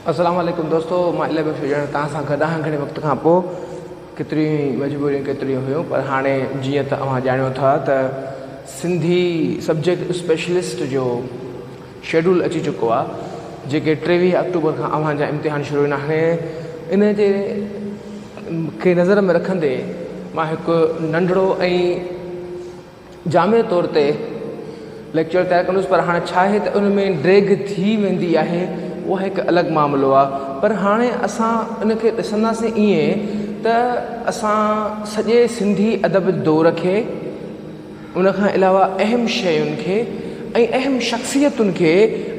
अस्सलाम वालेकुम दोस्तों, मां इलाही बख़्श हुजण तव्हां सां गॾु आहियां। घणे वक़्त खां पोइ केतिरियूं मजबूरियूं केतिरियूं हुयूं, पर हाणे जीअं त तव्हां ॼाणियो था त सिंधी सब्जेक्ट स्पेशलिस्ट जो शेड्यूल अची चुको आहे, जेके 23 अक्टूबर खां अव्हां जा इम्तिहान शुरू आहिनि। हाणे इन जे खे नज़र में रखंदे मां हिकु नंढिड़ो ऐं जामे तौर ते लेक्चर तयारु कंदुसि, पर हाणे छा आहे त उन में ड्रैग थी वेंदी आहे, उहा हिकु अलॻि मामिलो आहे। पर हाणे असां इनखे ॾिसंदासीं ईअं त असां सॼे सिंधी अदब दौर खे, उनखां अलावा अहम शयुनि खे ऐं अहम शख़्सियतुनि खे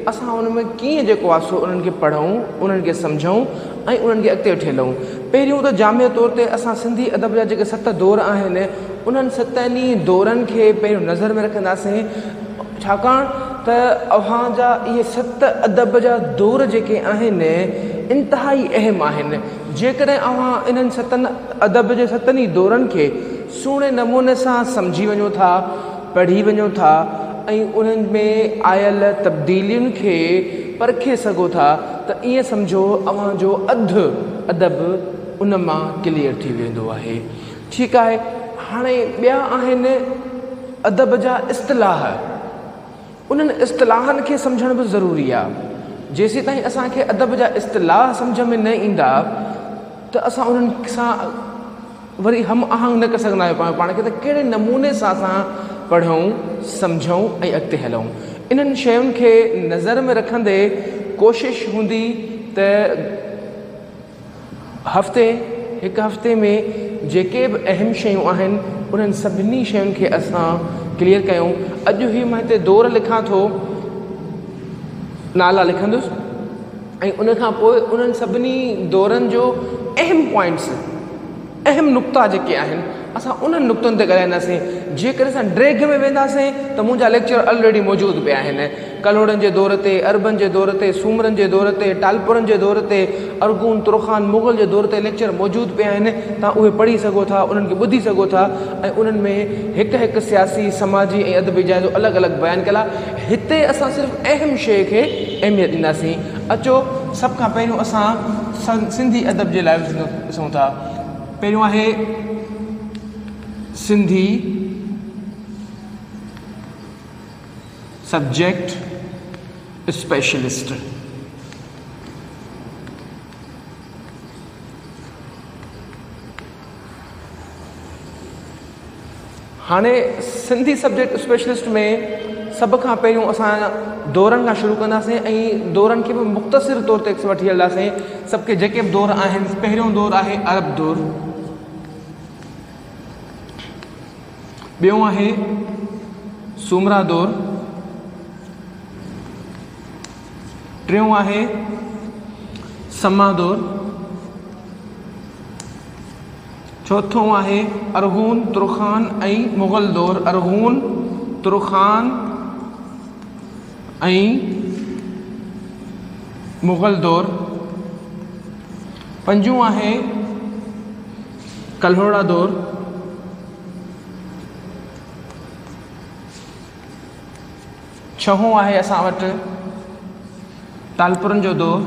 असां उन में कीअं जेको आहे सो उन्हनि खे पढ़ूं, उन्हनि खे सम्झूं ऐं उन्हनि खे अॻिते वठी हलूं। पहिरियों त जामे तौर ते असां सिंधी अदब जा जेके 7 दौर आहिनि, उन्हनि 7 दौरनि खे पहिरियों नज़र में रखंदासीं, छाकाणि त अव्हां जा इहे 7 अदब जा दौर जेके आहिनि इंतिहाई अहम आहिनि। जेकॾहिं अव्हां इन्हनि 7 अदब जे 7 दौरनि खे सुहिणे नमूने सां सम्झी वञो था, पढ़ी वञो था ऐं उन्हनि में आयल तब्दीलियुनि खे परखे सघो था, त ईअं सम्झो अव्हां जो अधु अदब उन मां क्लियर थी वेंदो आहे। ठीकु आहे, हाणे ॿिया आहिनि अदब जा इस्तिलाह। उन्हनि इस्तिलाहनि खे सम्झण बि ज़रूरी आहे। जेसीं ताईं असांखे अदब जा इस्तिलाह सम्झ में न ईंदा त असां उन्हनि सां वरी हम आहंग न करे सघंदा आहियूं पाण खे, त कहिड़े नमूने सां असां पढ़ूं, सम्झूं ऐं अॻिते हलूं। इन्हनि शयुनि खे नज़र में रखंदे कोशिशि हूंदी त हिकु हफ़्ते में जेके बि अहम शयूं आहिनि उन्हनि सभिनी शयुनि खे असां क्लियर कयूं। अॼु ई मां हिते दौर लिखां थो, नाला लिखंदुसि ऐं उनखां पोइ उन्हनि सभिनी दौरनि जो अहम पॉइंट्स, अहम नुक़्ता जेके आहिनि असां उन्हनि नुक़्तनि ते ॻाल्हाईंदासीं। जेकर असां ड्रैग में वेंदासीं त मुंहिंजा लेक्चर ऑलरेडी मौजूदु पिया आहिनि। कलोड़नि जे दौर ते, अरबनि जे दौर ते, सूमरनि जे दौर ते, टालपुरनि जे दौर ते, अरगून, तुरखान, मुग़ल जे दौर ते लेक्चर मौजूदु पिया आहिनि। तव्हां उहे पढ़ी सघो था, उन्हनि खे ॿुधी सघो था ऐं उन्हनि में हिकु हिकु सियासी, समाजी ऐं अदबी जाइज़ो अलॻि अलॻि बयानु कयल आहे। हिते असां सिर्फ़ु अहम शइ खे अहमियत ॾींदासीं। अचो सभ खां पहिरियों असां सिंधी अदब जे लाइ ॾिसूं था। पहिरियों आहे सिंधी सब्जेक्ट स्पेशलिस्ट। हाणे सिंधी सब्जेक्ट स्पेशलिस्ट में सभ खां पहिरियों असां दौरनि खां शुरू कंदासीं ऐं दौरनि खे बि मुख़्तसिर तौर ते वठी हलंदासीं। सभु के जेके बि दौर आहिनि, पहिरियों दौर आहे अरब दौर, ॿियों आहे सूमरा दौर, टियों आहे समा दौर, चौथों आहे अरगून, तुरखान ऐं मुग़ल दौर, अरगून, तुरखान ऐं मुग़ल दौर। पंजों आहे कल्होड़ा दौर, छहों आहे असां वटि टालपुरनि जो दौर,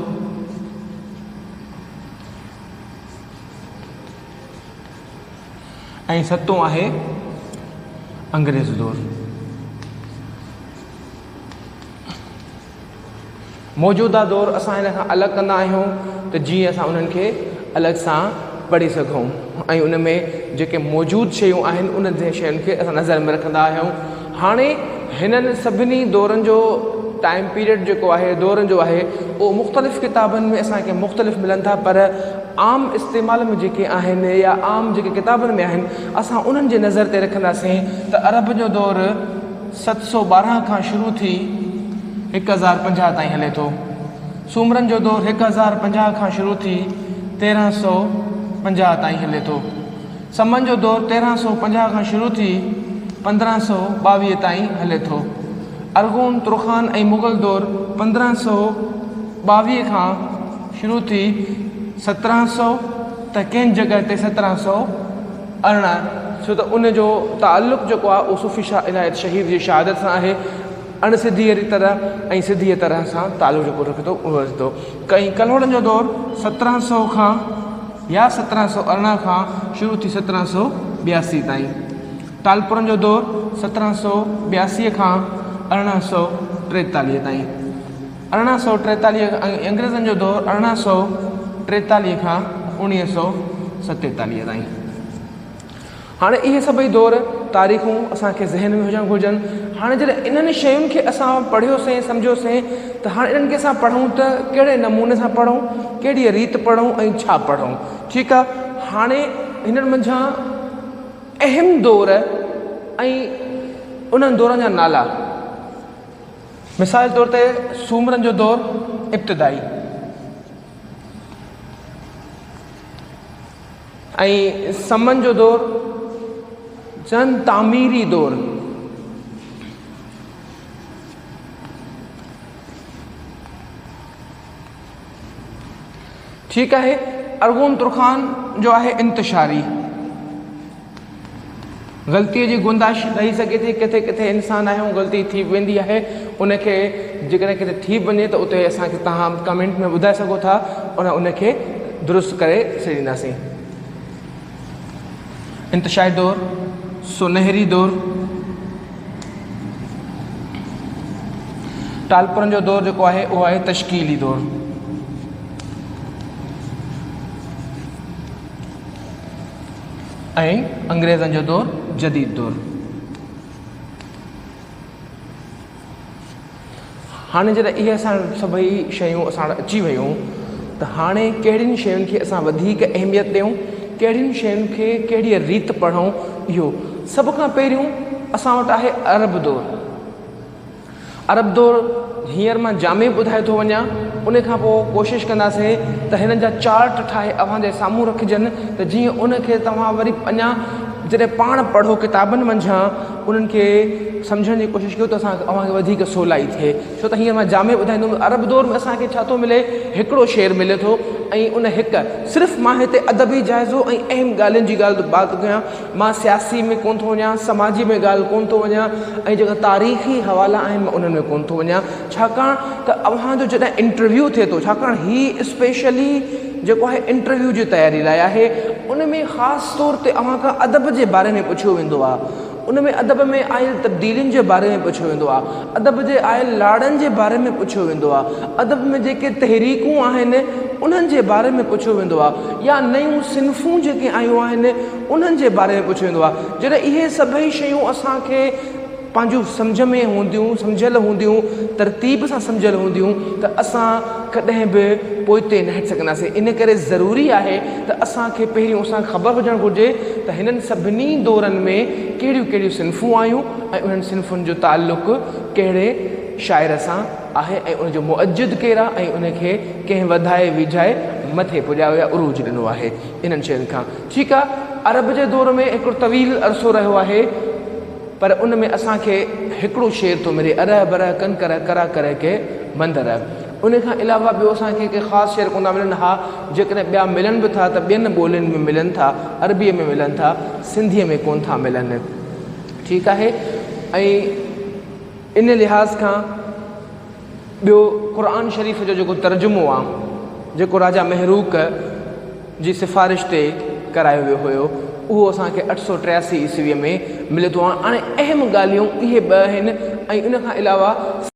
ऐं सतों आहे अंग्रेज़ दौर। मौजूदा दौर असां हिन खां अलॻि कंदा आहियूं त जीअं असां उन्हनि खे अलॻि सां पढ़ी सघूं ऐं उन में जेके मौजूदु शयूं आहिनि उन जे शयुनि खे असां नज़र में रखंदा आहियूं। हाणे हिननि सभिनी दौरनि जो टाइम पीरियड जेको आहे, दौरनि जो आहे, उहो मुख़्तलिफ़ किताबनि में असांखे मुख़्तलिफ़ मिलनि था, पर आम इस्तेमाल में जेके आहिनि या आम जेके किताबनि में आहिनि असां उन्हनि जे नज़र ते रखंदासीं त अरब जो दौर 712 खां शुरू थी 1050 ताईं हले थो। सूमरनि जो दौर 1050 खां शुरू थी 1350 ताईं हले थो। समनि जो दौर 1350 खां शुरू थी 1522 ताईं हले थो। अरगून, तुरखान ऐं मुग़ल दौर 1522 खां शुरू थी 1700 त कंहिं जॻह ते 1718, छो त उन जो ताल्लुक़ जेको आहे उहो सूफ़ी शाह इनायत शहीद जी शहादत सां आहे। अणसिधीअ तरह ऐं सिधीअ तरह सां तालो जेको रखे थो उहो रखे थो। कई कलोड़नि जो दौरु 1700 खां या 1718 खां शुरू थी 1782 ताईं। टालपुरनि जो दौरु 1782 खां 1843 ताईं। 1843 ऐं अंग्रेज़नि जो दौरु 1843 खां 1947 ताईं। हाणे इहे सभई दौर तारीख़ूं असांखे ज़हन में हुजणु घुरिजनि। हाणे जॾहिं इन्हनि शयुनि खे असां पढ़ियोसीं सम्झियोसीं त हाणे इन्हनि खे असां पढ़ूं त कहिड़े नमूने सां पढ़ूं, कहिड़ी रीति पढ़ूं ऐं छा पढ़ूं। ठीकु आहे, हाणे हिननि मंझां अहम दौर ऐं उन्हनि दौरनि जा नाला, मिसाल तौर ते सूमरनि जो दौरु इब्तिदाई ऐं समन जो दौरु जन तामीरी दौरु, ठीकु आहे। अरगून तुर्खान जो आहे इंतिशारी, ग़लतीअ जी गुंजाइश रही सघे थी, किथे किथे इंसान आहे ऐं ग़लती थी वेंदी आहे, उनखे जेकॾहिं किथे थी वञे त उते असांखे तव्हां कमेंट में ॿुधाए सघो था, उनखे दुरुस्त करे छॾींदासीं। इंतिशारी दौरु, सुनहरी दौरु, टालपुरनि जो दौरु जेको आहे उहो आहे तश्कीली दौरु, ऐं अंग्रेज़नि जो दौरु जदीद दौरु। हाणे जॾहिं इहे असां सभई शयूं असां वटि अची वियूं त हाणे कहिड़ियुनि शयुनि खे असां वधीक अहमियत ॾियूं, कहिड़ियुनि शयुनि खे कहिड़ी रीति पढ़ूं, इहो सभ खां पहिरियों असां वटि आहे अरब दौरु। अरब दौरु हींअर मां जामे ॿुधाए थो वञा, उन खां पोइ कोशिशि कंदासीं त हिननि जा चार्ट ठाहे अव्हांजे साम्हूं रखिजनि त जीअं उनखे तव्हां वरी अञा जॾहिं पाण पढ़ो किताबनि मंझां उन्हनि खे सम्झण जी कोशिशि कयो त अव्हांखे वधीक सवलाई थिए। छो त हींअर मां जामे ॿुधाईंदुमि, अरब दौर में असांखे छा थो मिले, हिकिड़ो शेर मिले थो ऐं उन हिकु सिर्फ़ु मां हिते अदबी जाइज़ो ऐं अहम ॻाल्हियुनि जी ॻाल्हि बात कयां, मां सियासी में कोन थो वञा, समाजी में ॻाल्हि कोन थो वञा, ऐं जेका तारीख़ी हवाला आहिनि मां उन्हनि में कोन थो वञा, छाकाणि त अव्हांजो जॾहिं इंटरव्यू थिए थो, छाकाणि हीअ स्पेशली जेको आहे इंटरव्यू जी तयारी लाइ आहे, उन में ख़ासि तौर ते अव्हां खां अदब जे बारे में पुछियो वेंदो आहे, उन में अदब में आयल तब्दीलियुनि जे बारे में पुछियो वेंदो आहे, अदब जे आयल लाड़नि जे बारे में पुछियो वेंदो आहे, अदब में जेके तहरीकूं आहिनि उन्हनि जे बारे में पुछियो वेंदो आहे, या नयूं सिन्फ़ूं जेके आयूं आहिनि उन्हनि जे बारे में पुछियो वेंदो आहे। जॾहिं इहे सभई शयूं असांखे पंहिंजो सम्झ में हूंदियूं, सम्झियल हूंदियूं, तरतीब सां सम्झियल हूंदियूं त असां कॾहिं बि पोइते न हटी सघंदासीं। इन करे ज़रूरी आहे त असांखे पहिरियों असांखे ख़बर हुजणु घुरिजे त हिननि सभिनी दौरनि में कहिड़ियूं कहिड़ियूं सिन्फ़ूं आयूं ऐं उन्हनि सिन्फ़ुनि जो ताल्लुक़ु कहिड़े शाइर सां आहे ऐं उनजो मुअज्जिद केरु आहे ऐं उनखे कंहिं वधाए विझाए मथे पुॼायो या उरूज ॾिनो आहे इन्हनि शयुनि खां। ठीकु आहे, अरब जे दौर में हिकिड़ो तवील अरसो रहियो आहे, पर उन में असांखे हिकिड़ो शेर थो मिले, अरह बरह कन कर करा करे के मंदर। उन खां अलावा ॿियो असांखे के ख़ासि शेर कोन था मिलनि। हा, जेकॾहिं ॿिया मिलनि बि था त ॿियनि ॿोलियुनि में मिलनि था, अरबीअ में मिलनि था, सिंधीअ में कोन था मिलनि। ठीकु आहे, ऐं इन लिहाज़ खां ॿियो क़ुर शरीफ़ जो जेको तर्जुमो आहे, जेको राजा महरूक जी सिफ़ारिश ते करायो वियो हुयो, उहो असांखे 883 ईस्वीअ में मिले थो। हाणे अहम ॻाल्हियूं इहे ॿ आहिनि ऐं इन खां अलावा